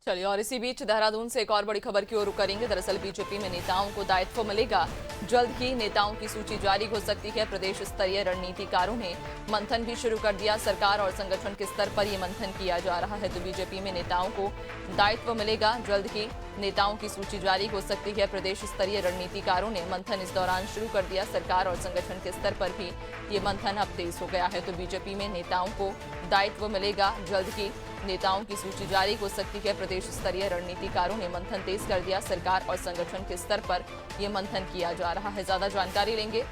चलिए, और इसी बीच देहरादून से एक और बड़ी खबर की ओर रुख करेंगे। दरअसल बीजेपी में नेताओं को दायित्व मिलेगा। जल्द ही नेताओं की सूची जारी हो सकती है। प्रदेश स्तरीय रणनीतिकारों ने मंथन भी शुरू कर दिया। सरकार और संगठन के स्तर पर ये मंथन किया जा रहा है। तो बीजेपी में नेताओं को दायित्व मिलेगा। जल्द ही नेताओं की सूची जारी हो सकती है। प्रदेश स्तरीय रणनीतिकारों ने मंथन इस दौरान शुरू कर दिया। सरकार और संगठन के स्तर पर भी ये मंथन अब तेज हो गया है। तो बीजेपी में नेताओं को दायित्व मिलेगा। जल्द ही नेताओं की सूची जारी हो सकती है। प्रदेश स्तरीय रणनीतिकारों ने मंथन तेज कर दिया। सरकार और संगठन के स्तर पर यह मंथन किया जा रहा है। ज्यादा जानकारी लेंगे,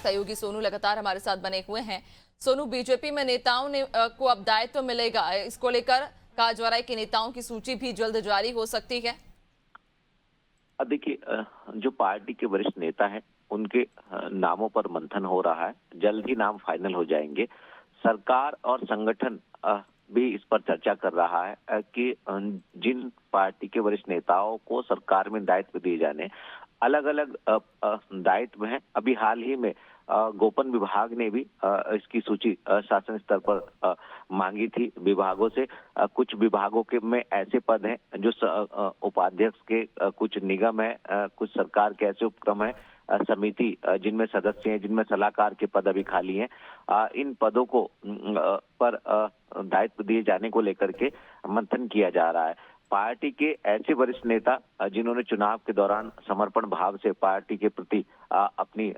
सहयोगी सोनू लगातार हमारे साथ बने हुए हैं। सोनू, बीजेपी में नेताओं ने को अब दायित्व मिलेगा, इसको लेकर कहा जा रहा है कि नेताओं की सूची भी जल्द जारी हो सकती है। अब देखिए, जो पार्टी के वरिष्ठ नेता हैं उनके नामों पर मंथन हो रहा है। जल्द ही नाम फाइनल हो जाएंगे। सरकार और संगठन भी इस पर चर्चा कर रहा है कि जिन पार्टी के वरिष्ठ नेताओं को सरकार में दायित्व दिए जाने, अलग अलग दायित्व हैं। अभी हाल ही में गोपन विभाग ने भी इसकी सूची शासन स्तर पर मांगी थी विभागों से। कुछ विभागों के में ऐसे पद हैं जो उपाध्यक्ष के, कुछ निगम है, कुछ सरकार के ऐसे उपक्रम है, समिति जिनमें सदस्य हैं, जिनमें सलाहकार के पद अभी खाली हैं। इन पदों को पर दायित्व दिए जाने को लेकर के मंथन किया जा रहा है। पार्टी के ऐसे वरिष्ठ नेता जिन्होंने चुनाव के दौरान समर्पण भाव से पार्टी के प्रति अपनी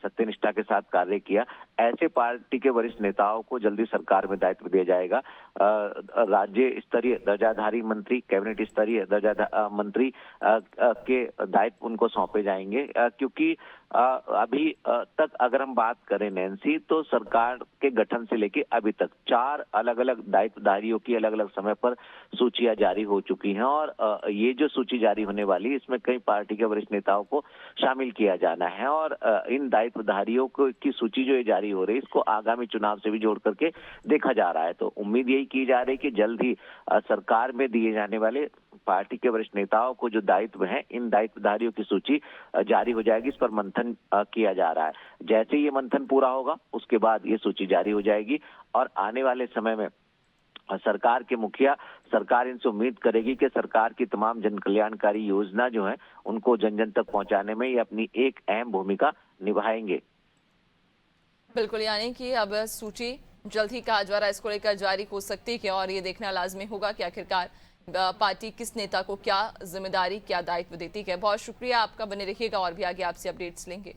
सत्यनिष्ठा के साथ कार्य किया, ऐसे पार्टी के वरिष्ठ नेताओं को जल्दी सरकार में दायित्व दिया जाएगा। राज्य स्तरीय दर्जाधारी मंत्री, कैबिनेट स्तरीय दर्जा मंत्री के दायित्व उनको सौंपे जाएंगे, क्योंकि अभी तक अगर हम बात करें नैन्सी, तो सरकार के गठन से लेके अभी तक 4 अलग अलग दायित्वधारियों की अलग अलग समय पर सूचियां जारी हो चुकी हैं। और ये जो सूची जारी होने वाली है, इसमें कई पार्टी के वरिष्ठ नेताओं को शामिल किया जाना है। और इन दायित्वधारियों की सूची जो जारी हो रही है, इसको आगामी चुनाव से भी जोड़ करके देखा जा रहा है। तो उम्मीद यही की जा रही है कि जल्द ही सरकार में दिए जाने वाले पार्टी के वरिष्ठ नेताओं को जो दायित्व हैं, इन दायित्वधारियों की सूची जारी हो जाएगी। इस पर मंथन किया जा रहा है। जैसे ये मंथन पूरा होगा, उसके बाद ये सूची जारी हो जाएगी। और आने वाले समय में सरकार के मुखिया, सरकार इनसे उम्मीद करेगी कि सरकार की तमाम जन कल्याणकारी योजना जो है, उनको जन जन तक पहुंचाने में ये अपनी एक अहम भूमिका निभाएंगे। बिल्कुल, यानी कि अब सूची जल्द ही कहा जा रहा है इसको लेकर जारी हो सकती है। और ये देखना लाजमी होगा कि आखिरकार पार्टी किस नेता को क्या जिम्मेदारी, क्या दायित्व देती है। बहुत शुक्रिया आपका, बने रहिएगा और भी आगे आपसे अपडेट्स लेंगे।